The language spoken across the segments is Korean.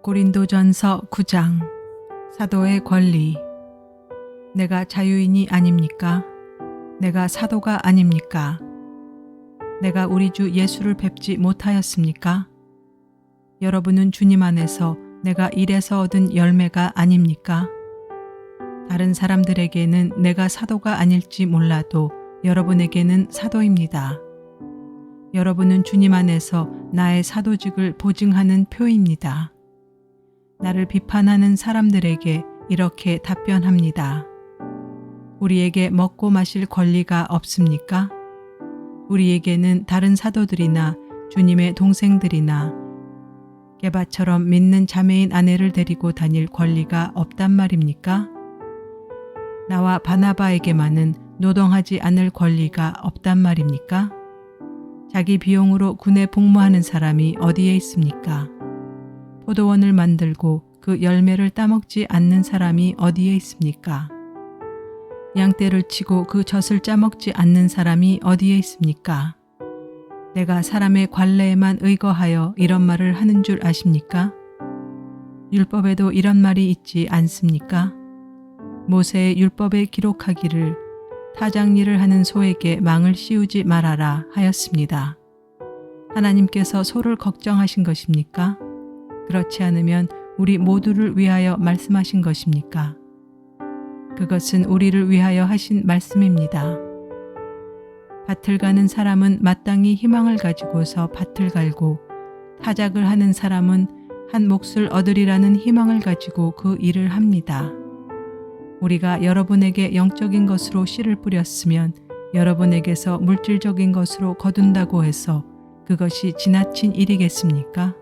고린도전서 9장 사도의 권리. 내가 자유인이 아닙니까? 내가 사도가 아닙니까? 내가 우리 주 예수를 뵙지 못하였습니까? 여러분은 주님 안에서 내가 일에서 얻은 열매가 아닙니까? 다른 사람들에게는 내가 사도가 아닐지 몰라도 여러분에게는 사도입니다. 여러분은 주님 안에서 나의 사도직을 보증하는 표입니다. 나를 비판하는 사람들에게 이렇게 답변합니다. 우리에게 먹고 마실 권리가 없습니까? 우리에게는 다른 사도들이나 주님의 동생들이나 게바처럼 믿는 자매인 아내를 데리고 다닐 권리가 없단 말입니까? 나와 바나바에게만은 노동하지 않을 권리가 없단 말입니까? 자기 비용으로 군에 복무하는 사람이 어디에 있습니까? 포도원을 만들고 그 열매를 따먹지 않는 사람이 어디에 있습니까? 양떼를 치고 그 젖을 짜먹지 않는 사람이 어디에 있습니까? 내가 사람의 관례에만 의거하여 이런 말을 하는 줄 아십니까? 율법에도 이런 말이 있지 않습니까? 모세의 율법에 기록하기를 타작일을 하는 소에게 망을 씌우지 말아라 하였습니다. 하나님께서 소를 걱정하신 것입니까? 그렇지 않으면 우리 모두를 위하여 말씀하신 것입니까? 그것은 우리를 위하여 하신 말씀입니다. 밭을 가는 사람은 마땅히 희망을 가지고서 밭을 갈고 타작을 하는 사람은 한 몫을 얻으리라는 희망을 가지고 그 일을 합니다. 우리가 여러분에게 영적인 것으로 씨를 뿌렸으면 여러분에게서 물질적인 것으로 거둔다고 해서 그것이 지나친 일이겠습니까?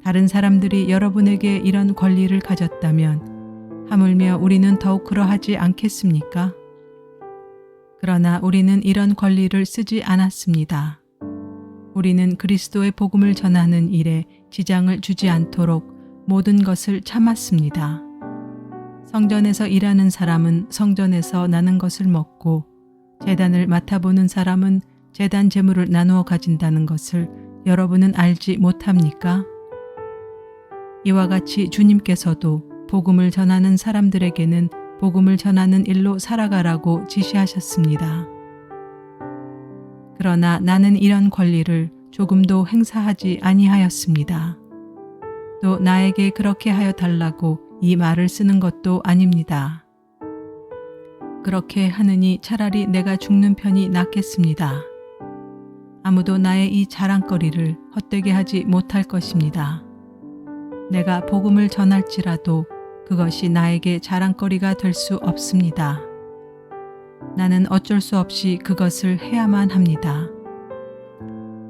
다른 사람들이 여러분에게 이런 권리를 가졌다면 하물며 우리는 더욱 그러하지 않겠습니까? 그러나 우리는 이런 권리를 쓰지 않았습니다. 우리는 그리스도의 복음을 전하는 일에 지장을 주지 않도록 모든 것을 참았습니다. 성전에서 일하는 사람은 성전에서 나는 것을 먹고 제단을 맡아보는 사람은 제단 제물을 나누어 가진다는 것을 여러분은 알지 못합니까? 이와 같이 주님께서도 복음을 전하는 사람들에게는 복음을 전하는 일로 살아가라고 지시하셨습니다. 그러나 나는 이런 권리를 조금도 행사하지 아니하였습니다. 또 나에게 그렇게 하여 달라고 이 말을 쓰는 것도 아닙니다. 그렇게 하느니 차라리 내가 죽는 편이 낫겠습니다. 아무도 나의 이 자랑거리를 헛되게 하지 못할 것입니다. 내가 복음을 전할지라도 그것이 나에게 자랑거리가 될 수 없습니다. 나는 어쩔 수 없이 그것을 해야만 합니다.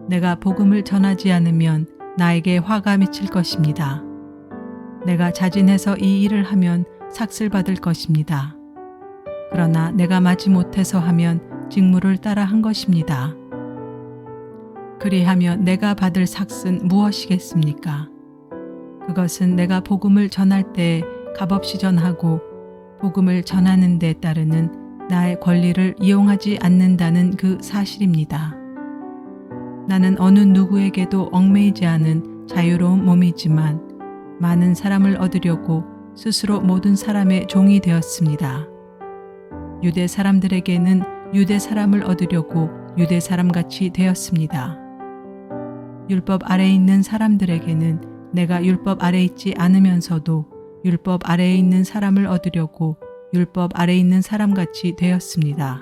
내가 복음을 전하지 않으면 나에게 화가 미칠 것입니다. 내가 자진해서 이 일을 하면 삭슬 받을 것입니다. 그러나 내가 마지못해서 하면 직무를 따라 한 것입니다. 그리하면 내가 받을 삭은 무엇이겠습니까? 그것은 내가 복음을 전할 때에 값없이 전하고 복음을 전하는 데 따르는 나의 권리를 이용하지 않는다는 그 사실입니다. 나는 어느 누구에게도 얽매이지 않은 자유로운 몸이지만 많은 사람을 얻으려고 스스로 모든 사람의 종이 되었습니다. 유대 사람들에게는 유대 사람을 얻으려고 유대 사람같이 되었습니다. 율법 아래에 있는 사람들에게는 내가 율법 아래에 있지 않으면서도 율법 아래에 있는 사람을 얻으려고 율법 아래에 있는 사람같이 되었습니다.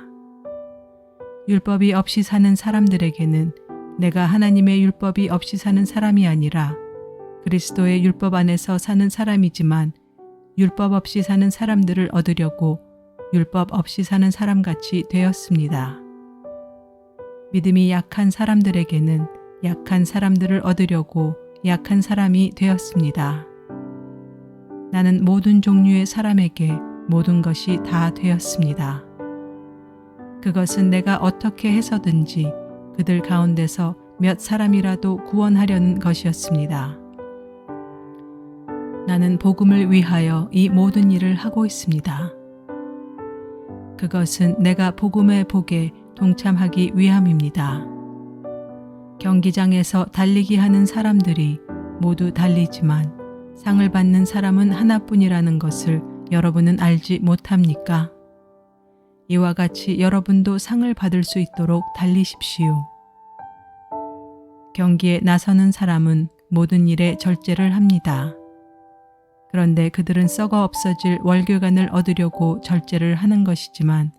율법이 없이 사는 사람들에게는 내가 하나님의 율법이 없이 사는 사람이 아니라 그리스도의 율법 안에서 사는 사람이지만 율법 없이 사는 사람들을 얻으려고 율법 없이 사는 사람같이 되었습니다. 믿음이 약한 사람들에게는 약한 사람들을 얻으려고 약한 사람이 되었습니다. 나는 모든 종류의 사람에게 모든 것이 다 되었습니다. 그것은 내가 어떻게 해서든지 그들 가운데서 몇 사람이라도 구원하려는 것이었습니다. 나는 복음을 위하여 이 모든 일을 하고 있습니다. 그것은 내가 복음의 복에 동참하기 위함입니다. 경기장에서 달리기 하는 사람들이 모두 달리지만 상을 받는 사람은 하나뿐이라는 것을 여러분은 알지 못합니까? 이와 같이 여러분도 상을 받을 수 있도록 달리십시오. 경기에 나서는 사람은 모든 일에 절제를 합니다. 그런데 그들은 썩어 없어질 월계관을 얻으려고 절제를 하는 것이지만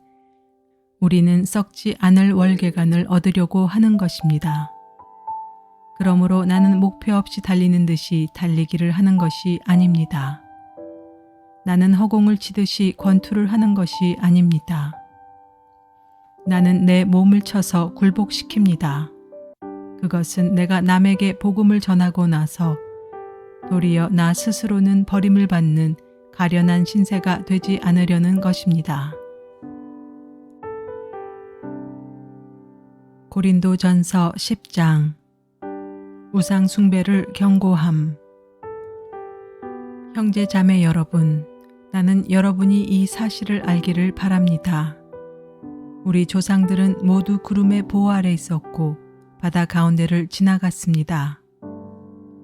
우리는 썩지 않을 월계관을 얻으려고 하는 것입니다. 그러므로 나는 목표 없이 달리는 듯이 달리기를 하는 것이 아닙니다. 나는 허공을 치듯이 권투를 하는 것이 아닙니다. 나는 내 몸을 쳐서 굴복시킵니다. 그것은 내가 남에게 복음을 전하고 나서 도리어 나 스스로는 버림을 받는 가련한 신세가 되지 않으려는 것입니다. 고린도전서 10장 우상 숭배를 경고함. 형제 자매 여러분, 나는 여러분이 이 사실을 알기를 바랍니다. 우리 조상들은 모두 구름의 보호 아래 있었고 바다 가운데를 지나갔습니다.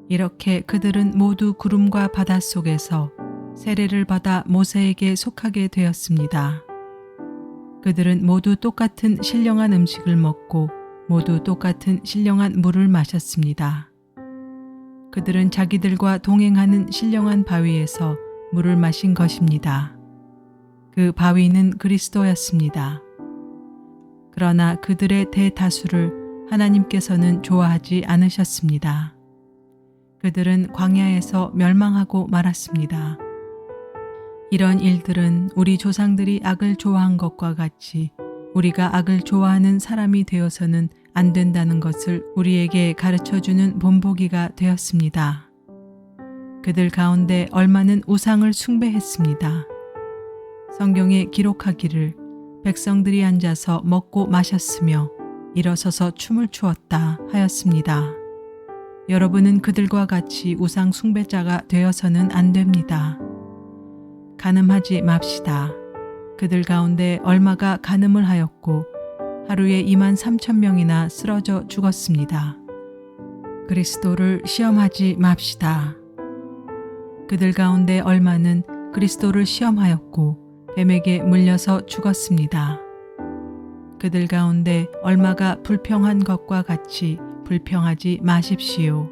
이렇게 그들은 모두 구름과 바다 속에서 세례를 받아 모세에게 속하게 되었습니다. 그들은 모두 똑같은 신령한 음식을 먹고 모두 똑같은 신령한 물을 마셨습니다. 그들은 자기들과 동행하는 신령한 바위에서 물을 마신 것입니다. 그 바위는 그리스도였습니다. 그러나 그들의 대다수를 하나님께서는 좋아하지 않으셨습니다. 그들은 광야에서 멸망하고 말았습니다. 이런 일들은 우리 조상들이 악을 좋아한 것과 같이 우리가 악을 좋아하는 사람이 되어서는 안 된다는 것을 우리에게 가르쳐주는 본보기가 되었습니다. 그들 가운데 얼마는 우상을 숭배했습니다. 성경에 기록하기를 백성들이 앉아서 먹고 마셨으며 일어서서 춤을 추었다 하였습니다. 여러분은 그들과 같이 우상 숭배자가 되어서는 안 됩니다. 간음하지 맙시다. 그들 가운데 얼마가 간음을 하였고 하루에 23,000명이나 쓰러져 죽었습니다. 그리스도를 시험하지 맙시다. 그들 가운데 얼마는 그리스도를 시험하였고 뱀에게 물려서 죽었습니다. 그들 가운데 얼마가 불평한 것과 같이 불평하지 마십시오.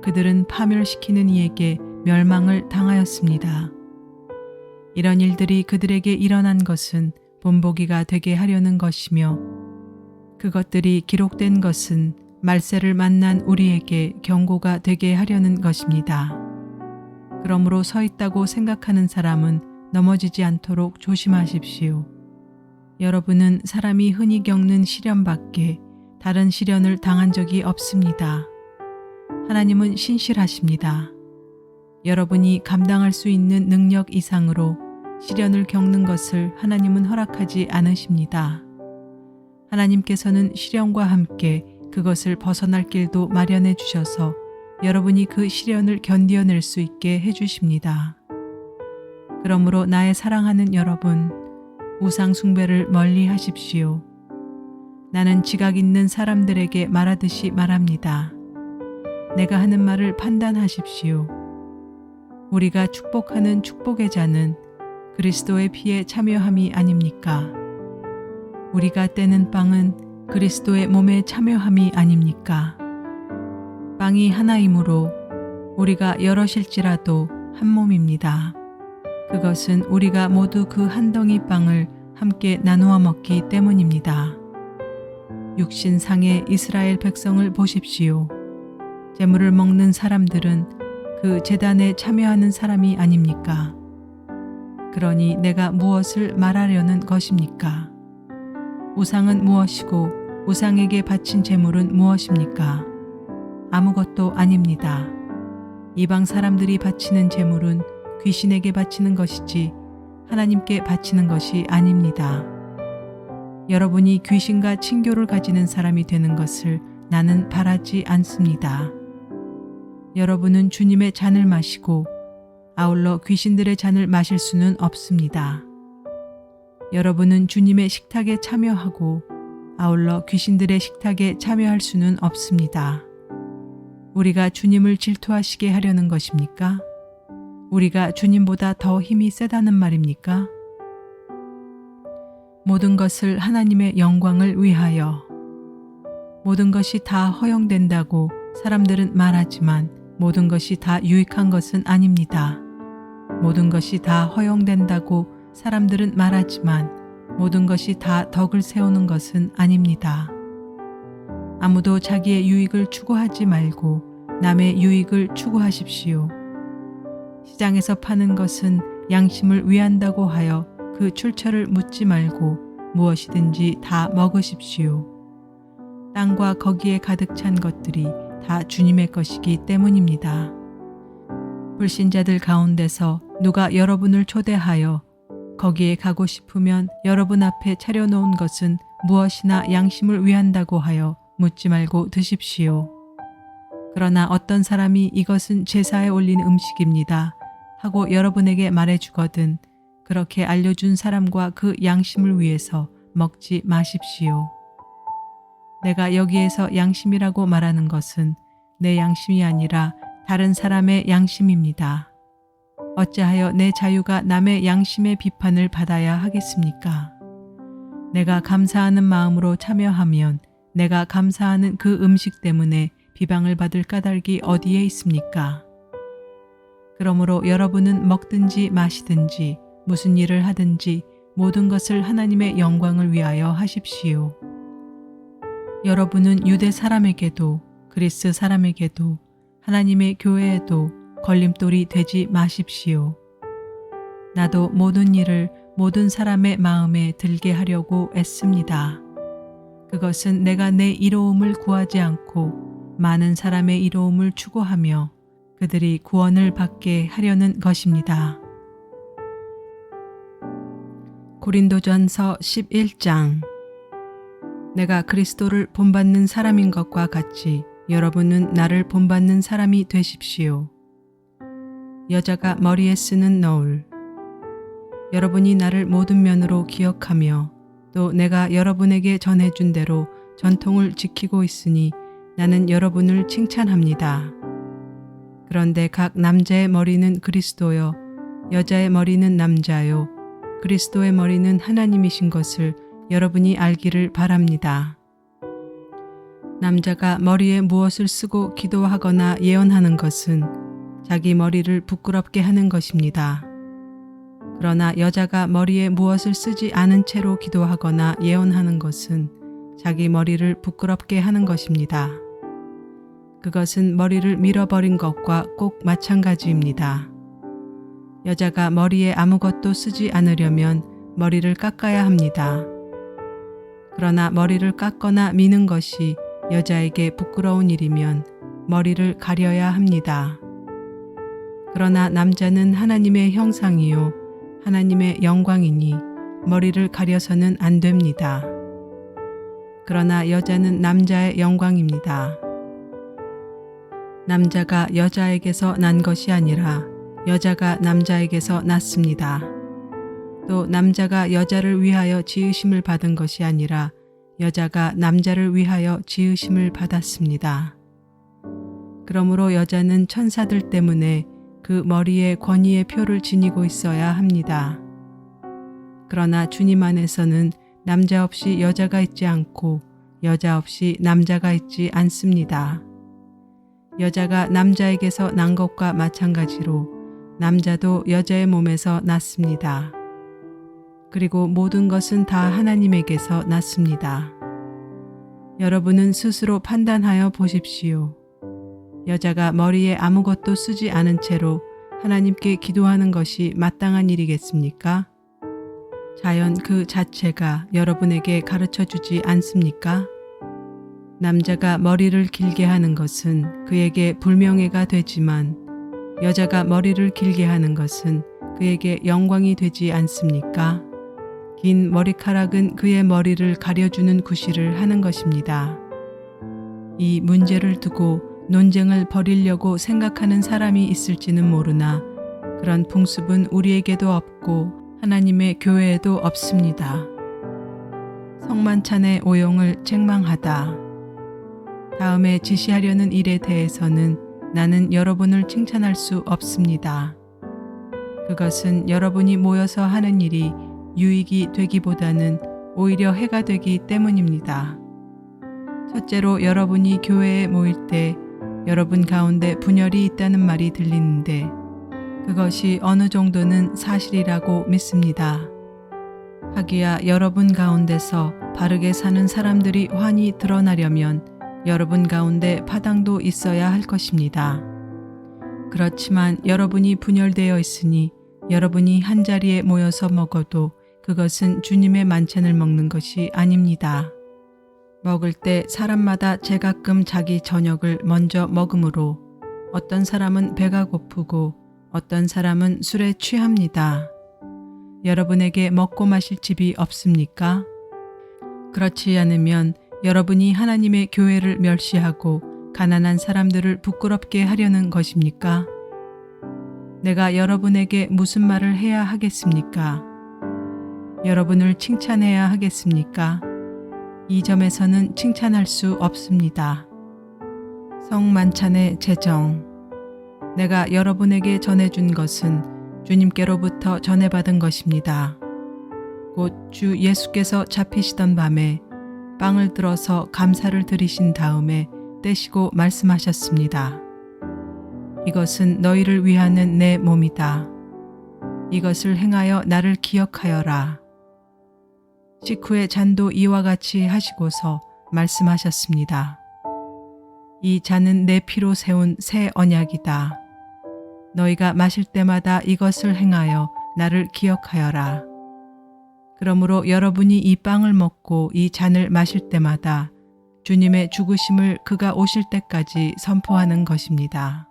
그들은 파멸시키는 이에게 멸망을 당하였습니다. 이런 일들이 그들에게 일어난 것은 본보기가 되게 하려는 것이며 그것들이 기록된 것은 말세를 만난 우리에게 경고가 되게 하려는 것입니다. 그러므로 서 있다고 생각하는 사람은 넘어지지 않도록 조심하십시오. 여러분은 사람이 흔히 겪는 시련 밖에 다른 시련을 당한 적이 없습니다. 하나님은 신실하십니다. 여러분이 감당할 수 있는 능력 이상으로 시련을 겪는 것을 하나님은 허락하지 않으십니다. 하나님께서는 시련과 함께 그것을 벗어날 길도 마련해 주셔서 여러분이 그 시련을 견디어낼 수 있게 해주십니다. 그러므로 나의 사랑하는 여러분, 우상 숭배를 멀리 하십시오. 나는 지각 있는 사람들에게 말하듯이 말합니다. 내가 하는 말을 판단하십시오. 우리가 축복하는 축복의 자는 그리스도의 피에 참여함이 아닙니까? 우리가 떼는 빵은 그리스도의 몸에 참여함이 아닙니까? 빵이 하나이므로 우리가 여럿일지라도 한 몸입니다. 그것은 우리가 모두 그 한 덩이 빵을 함께 나누어 먹기 때문입니다. 육신상의 이스라엘 백성을 보십시오. 제물을 먹는 사람들은 그 제단에 참여하는 사람이 아닙니까? 그러니 내가 무엇을 말하려는 것입니까? 우상은 무엇이고 우상에게 바친 제물은 무엇입니까? 아무것도 아닙니다. 이방 사람들이 바치는 제물은 귀신에게 바치는 것이지 하나님께 바치는 것이 아닙니다. 여러분이 귀신과 친교를 가지는 사람이 되는 것을 나는 바라지 않습니다. 여러분은 주님의 잔을 마시고 아울러 귀신들의 잔을 마실 수는 없습니다. 여러분은 주님의 식탁에 참여하고 아울러 귀신들의 식탁에 참여할 수는 없습니다. 우리가 주님을 질투하시게 하려는 것입니까? 우리가 주님보다 더 힘이 세다는 말입니까? 모든 것을 하나님의 영광을 위하여. 모든 것이 다 허용된다고 사람들은 말하지만 모든 것이 다 유익한 것은 아닙니다. 모든 것이 다 허용된다고 사람들은 말하지만 모든 것이 다 덕을 세우는 것은 아닙니다. 아무도 자기의 유익을 추구하지 말고 남의 유익을 추구하십시오. 시장에서 파는 것은 양심을 위한다고 하여 그 출처를 묻지 말고 무엇이든지 다 먹으십시오. 땅과 거기에 가득 찬 것들이 다 주님의 것이기 때문입니다. 불신자들 가운데서 누가 여러분을 초대하여 거기에 가고 싶으면 여러분 앞에 차려놓은 것은 무엇이나 양심을 위한다고 하여 묻지 말고 드십시오. 그러나 어떤 사람이 이것은 제사에 올린 음식입니다 하고 여러분에게 말해주거든 그렇게 알려준 사람과 그 양심을 위해서 먹지 마십시오. 내가 여기에서 양심이라고 말하는 것은 내 양심이 아니라 다른 사람의 양심입니다. 어찌하여 내 자유가 남의 양심의 비판을 받아야 하겠습니까? 내가 감사하는 마음으로 참여하면 내가 감사하는 그 음식 때문에 비방을 받을 까닭이 어디에 있습니까? 그러므로 여러분은 먹든지 마시든지 무슨 일을 하든지 모든 것을 하나님의 영광을 위하여 하십시오. 여러분은 유대 사람에게도 그리스 사람에게도 하나님의 교회에도 걸림돌이 되지 마십시오. 나도 모든 일을 모든 사람의 마음에 들게 하려고 애씁니다. 그것은 내가 내 이로움을 구하지 않고 많은 사람의 이로움을 추구하며 그들이 구원을 받게 하려는 것입니다. 고린도전서 11장. 내가 그리스도를 본받는 사람인 것과 같이 여러분은 나를 본받는 사람이 되십시오. 여자가 머리에 쓰는 너울. 여러분이 나를 모든 면으로 기억하며 또 내가 여러분에게 전해준 대로 전통을 지키고 있으니 나는 여러분을 칭찬합니다. 그런데 각 남자의 머리는 그리스도요, 여자의 머리는 남자요, 그리스도의 머리는 하나님이신 것을 여러분이 알기를 바랍니다. 남자가 머리에 무엇을 쓰고 기도하거나 예언하는 것은 자기 머리를 부끄럽게 하는 것입니다. 그러나 여자가 머리에 무엇을 쓰지 않은 채로 기도하거나 예언하는 것은 자기 머리를 부끄럽게 하는 것입니다. 그것은 머리를 밀어버린 것과 꼭 마찬가지입니다. 여자가 머리에 아무것도 쓰지 않으려면 머리를 깎아야 합니다. 그러나 머리를 깎거나 미는 것이 여자에게 부끄러운 일이면 머리를 가려야 합니다. 그러나 남자는 하나님의 형상이요 하나님의 영광이니 머리를 가려서는 안 됩니다. 그러나 여자는 남자의 영광입니다. 남자가 여자에게서 난 것이 아니라 여자가 남자에게서 났습니다. 또 남자가 여자를 위하여 지으심을 받은 것이 아니라 여자가 남자를 위하여 지으심을 받았습니다. 그러므로 여자는 천사들 때문에 그 머리에 권위의 표를 지니고 있어야 합니다. 그러나 주님 안에서는 남자 없이 여자가 있지 않고 여자 없이 남자가 있지 않습니다. 여자가 남자에게서 난 것과 마찬가지로 남자도 여자의 몸에서 났습니다. 그리고 모든 것은 다 하나님에게서 났습니다. 여러분은 스스로 판단하여 보십시오. 여자가 머리에 아무것도 쓰지 않은 채로 하나님께 기도하는 것이 마땅한 일이겠습니까? 자연 그 자체가 여러분에게 가르쳐 주지 않습니까? 남자가 머리를 길게 하는 것은 그에게 불명예가 되지만 여자가 머리를 길게 하는 것은 그에게 영광이 되지 않습니까? 긴 머리카락은 그의 머리를 가려주는 구실을 하는 것입니다. 이 문제를 두고 논쟁을 벌이려고 생각하는 사람이 있을지는 모르나 그런 풍습은 우리에게도 없고 하나님의 교회에도 없습니다. 성만찬의 오용을 책망하다. 다음에 지시하려는 일에 대해서는 나는 여러분을 칭찬할 수 없습니다. 그것은 여러분이 모여서 하는 일이 유익이 되기보다는 오히려 해가 되기 때문입니다. 첫째로 여러분이 교회에 모일 때 여러분 가운데 분열이 있다는 말이 들리는데 그것이 어느 정도는 사실이라고 믿습니다. 하기야 여러분 가운데서 바르게 사는 사람들이 환히 드러나려면 여러분 가운데 파당도 있어야 할 것입니다. 그렇지만 여러분이 분열되어 있으니 여러분이 한자리에 모여서 먹어도 그것은 주님의 만찬을 먹는 것이 아닙니다. 먹을 때 사람마다 제가끔 자기 저녁을 먼저 먹으므로 어떤 사람은 배가 고프고 어떤 사람은 술에 취합니다. 여러분에게 먹고 마실 집이 없습니까? 그렇지 않으면 여러분이 하나님의 교회를 멸시하고 가난한 사람들을 부끄럽게 하려는 것입니까? 내가 여러분에게 무슨 말을 해야 하겠습니까? 여러분을 칭찬해야 하겠습니까? 이 점에서는 칭찬할 수 없습니다. 성만찬의 제정. 내가 여러분에게 전해준 것은 주님께로부터 전해받은 것입니다. 곧 주 예수께서 잡히시던 밤에 빵을 들어서 감사를 드리신 다음에 떼시고 말씀하셨습니다. 이것은 너희를 위하는 내 몸이다. 이것을 행하여 나를 기억하여라. 식후에 잔도 이와 같이 하시고서 말씀하셨습니다. 이 잔은 내 피로 세운 새 언약이다. 너희가 마실 때마다 이것을 행하여 나를 기억하여라. 그러므로 여러분이 이 빵을 먹고 이 잔을 마실 때마다 주님의 죽으심을 그가 오실 때까지 선포하는 것입니다.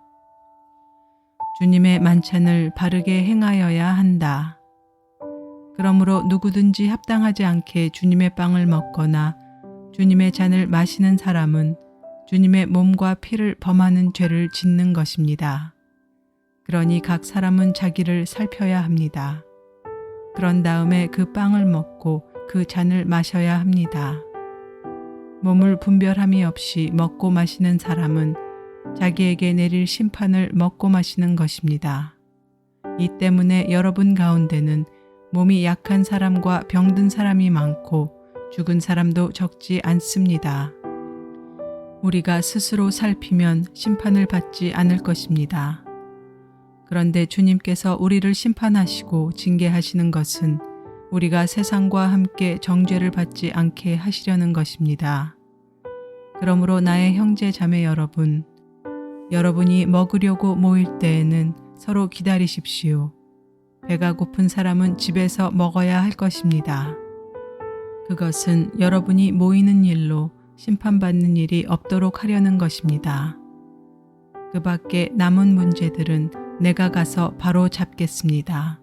주님의 만찬을 바르게 행하여야 한다. 그러므로 누구든지 합당하지 않게 주님의 빵을 먹거나 주님의 잔을 마시는 사람은 주님의 몸과 피를 범하는 죄를 짓는 것입니다. 그러니 각 사람은 자기를 살펴야 합니다. 그런 다음에 그 빵을 먹고 그 잔을 마셔야 합니다. 몸을 분별함이 없이 먹고 마시는 사람은 자기에게 내릴 심판을 먹고 마시는 것입니다. 이 때문에 여러분 가운데는 몸이 약한 사람과 병든 사람이 많고 죽은 사람도 적지 않습니다. 우리가 스스로 살피면 심판을 받지 않을 것입니다. 그런데 주님께서 우리를 심판하시고 징계하시는 것은 우리가 세상과 함께 정죄를 받지 않게 하시려는 것입니다. 그러므로 나의 형제 자매 여러분, 여러분이 먹으려고 모일 때에는 서로 기다리십시오. 배가 고픈 사람은 집에서 먹어야 할 것입니다. 그것은 여러분이 모이는 일로 심판받는 일이 없도록 하려는 것입니다. 그 밖에 남은 문제들은 내가 가서 바로 잡겠습니다.